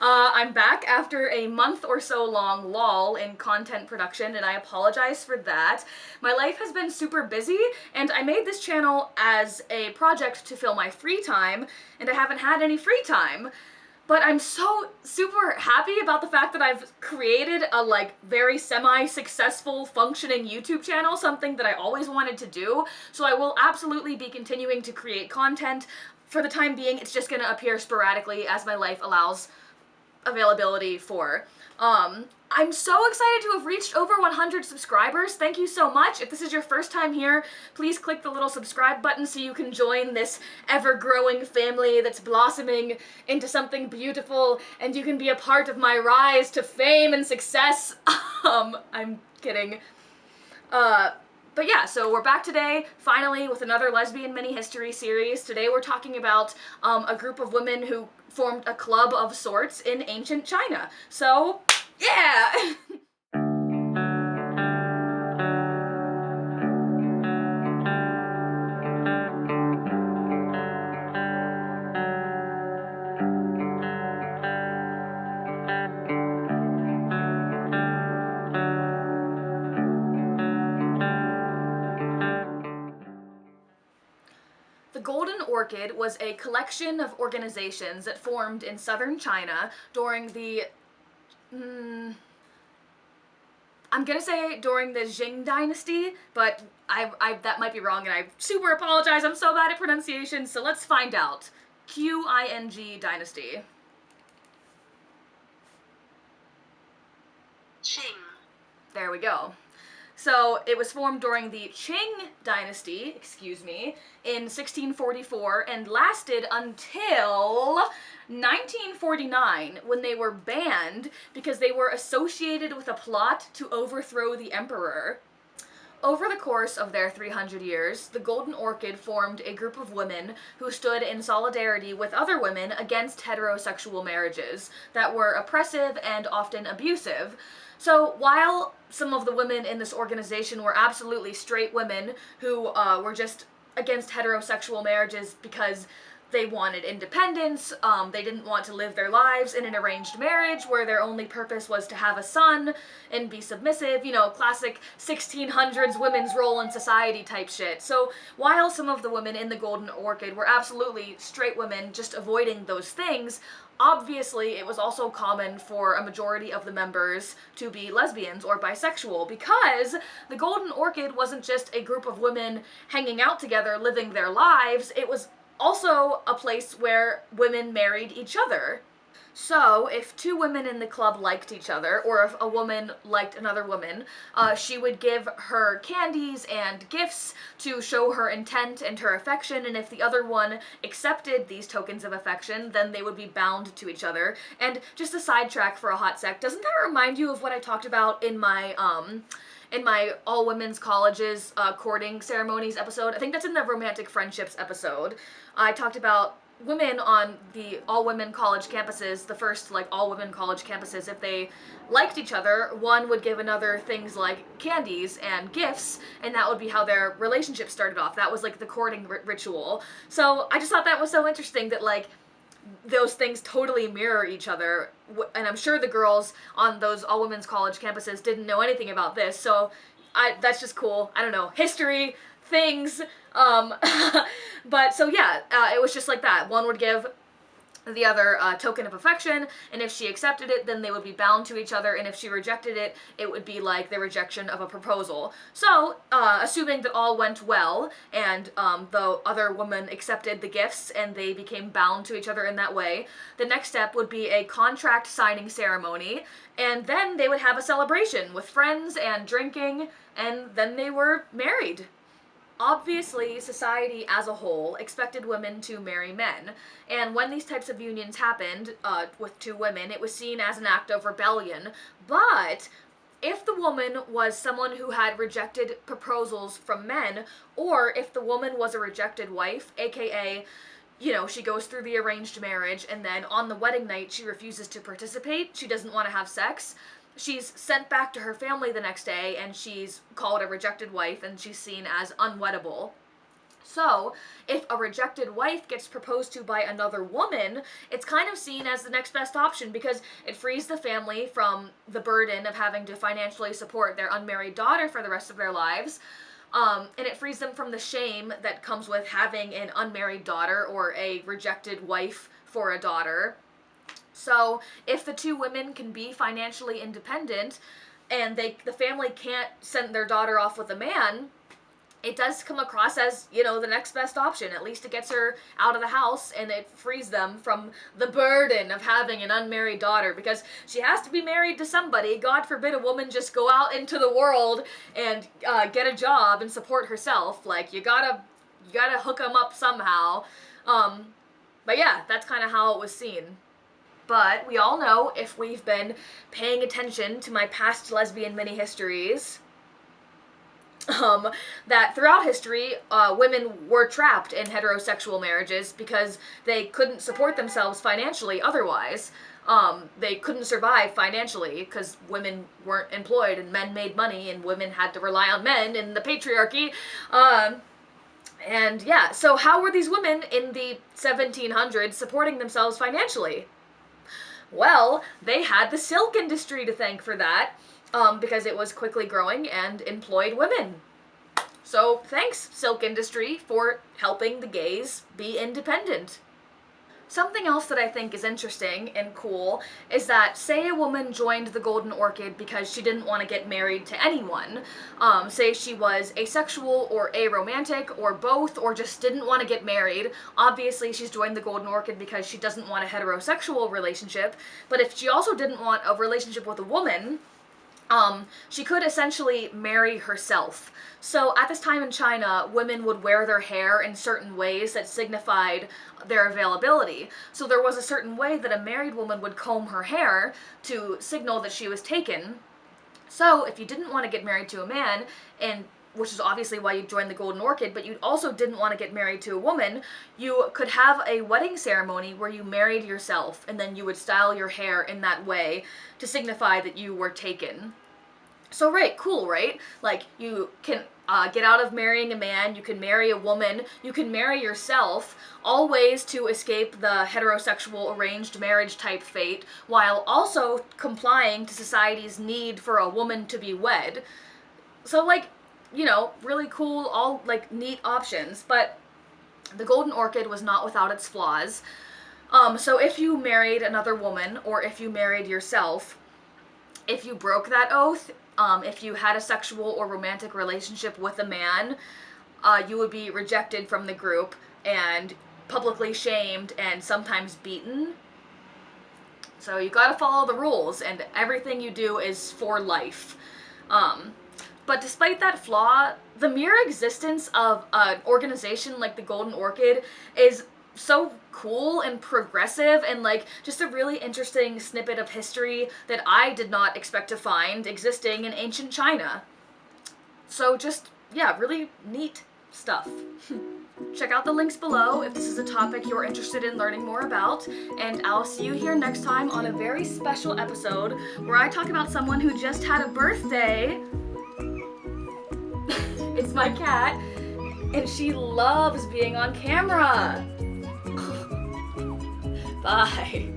I'm back after a month or so long lull in content production, and I apologize for that. My life has been super busy, and I made this channel as a project to fill my free time, and I haven't had any free time. But I'm so super happy about the fact that I've created a very semi-successful functioning YouTube channel, something that I always wanted to do. So I will absolutely be continuing to create content. For the time being, it's just gonna appear sporadically as my life allows availability for. I'm so excited to have reached over 100 subscribers. Thank you so much. If this is your first time here, please click the little subscribe button so you can join this ever-growing family that's blossoming into something beautiful, and you can be a part of my rise to fame and success. I'm kidding. But yeah, so we're back today, finally, with another lesbian mini-history series. Today we're talking about a group of women who formed a club of sorts in ancient China. So, yeah! The Golden Orchid was a collection of organizations that formed in southern China during the I'm gonna say during the Jing Dynasty, but that might be wrong, and I super apologize. I'm so bad at pronunciation, so let's find out. Qing Dynasty. Qing. There we go. So it was formed during the Qing Dynasty, in 1644 and lasted until 1949, when they were banned because they were associated with a plot to overthrow the emperor. Over the course of their 300 years, the Golden Orchid formed a group of women who stood in solidarity with other women against heterosexual marriages that were oppressive and often abusive. So while some of the women in this organization were absolutely straight women who were just against heterosexual marriages because they wanted independence, they didn't want to live their lives in an arranged marriage where their only purpose was to have a son and be submissive, you know, classic 1600s women's role in society type shit. So while some of the women in the Golden Orchid were absolutely straight women just avoiding those things, obviously it was also common for a majority of the members to be lesbians or bisexual, because the Golden Orchid wasn't just a group of women hanging out together living their lives, it was also a place where women married each other. So, if two women in the club liked each other, or if a woman liked another woman, she would give her candies and gifts to show her intent and her affection, and if the other one accepted these tokens of affection, then they would be bound to each other. And just a sidetrack for a hot sec, doesn't that remind you of what I talked about in my all women's colleges courting ceremonies episode? I think that's in the romantic friendships episode. I talked about women on the all-women college campuses, the first all-women college campuses, if they liked each other, one would give another things like candies and gifts, and that would be how their relationship started off. That was the courting ritual. So I just thought that was so interesting that those things totally mirror each other, and I'm sure the girls on those all-women's college campuses didn't know anything about this, so that's just cool. I don't know, history, things, but so yeah, it was just like that. One would give the other token of affection, and if she accepted it, then they would be bound to each other, and if she rejected it, it would be like the rejection of a proposal. So, assuming that all went well, and the other woman accepted the gifts, and they became bound to each other in that way, the next step would be a contract signing ceremony, and then they would have a celebration with friends and drinking, and then they were married. Obviously, society as a whole expected women to marry men, and when these types of unions happened with two women, it was seen as an act of rebellion. But if the woman was someone who had rejected proposals from men, or if the woman was a rejected wife, aka, you know, she goes through the arranged marriage and then on the wedding night she refuses to participate, she doesn't want to have sex, she's sent back to her family the next day, and she's called a rejected wife, and she's seen as unweddable. So, if a rejected wife gets proposed to by another woman, it's kind of seen as the next best option because it frees the family from the burden of having to financially support their unmarried daughter for the rest of their lives. And it frees them from the shame that comes with having an unmarried daughter or a rejected wife for a daughter. So, if the two women can be financially independent and the family can't send their daughter off with a man, it does come across as, the next best option. At least it gets her out of the house and it frees them from the burden of having an unmarried daughter because she has to be married to somebody. God forbid a woman just go out into the world and get a job and support herself. Like, you gotta hook them up somehow. But yeah, that's kind of how it was seen. But we all know, if we've been paying attention to my past lesbian mini-histories, that throughout history, women were trapped in heterosexual marriages because they couldn't support themselves financially otherwise. They couldn't survive financially because women weren't employed and men made money and women had to rely on men in the patriarchy. And yeah, so how were these women in the 1700s supporting themselves financially? Well, they had the silk industry to thank for that. Because it was quickly growing and employed women. So thanks, silk industry, for helping the gays be independent. Something else that I think is interesting and cool is that, say a woman joined the Golden Orchid because she didn't want to get married to anyone. Say she was asexual or aromantic or both, or just didn't want to get married. Obviously she's joined the Golden Orchid because she doesn't want a heterosexual relationship, but if she also didn't want a relationship with a woman, she could essentially marry herself. So at this time in China, women would wear their hair in certain ways that signified their availability. So there was a certain way that a married woman would comb her hair to signal that she was taken. So if you didn't want to get married to a man, and which is obviously why you joined the Golden Orchid, but you also didn't want to get married to a woman, you could have a wedding ceremony where you married yourself, and then you would style your hair in that way to signify that you were taken. So right, cool, right? Like, you can get out of marrying a man, you can marry a woman, you can marry yourself, all ways to escape the heterosexual arranged marriage type fate, while also complying to society's need for a woman to be wed. So, like, really cool, all, like, neat options, but the Golden Orchid was not without its flaws. So if you married another woman, or if you married yourself, if you broke that oath, if you had a sexual or romantic relationship with a man, you would be rejected from the group and publicly shamed and sometimes beaten. So you gotta follow the rules, and everything you do is for life. But despite that flaw, the mere existence of an organization like the Golden Orchid is so cool and progressive, and like just a really interesting snippet of history that I did not expect to find existing in ancient China. So just, yeah, really neat stuff. Check out the links below if this is a topic you're interested in learning more about, and I'll see you here next time on a very special episode where I talk about someone who just had a birthday. It's my cat, and she loves being on camera. Bye.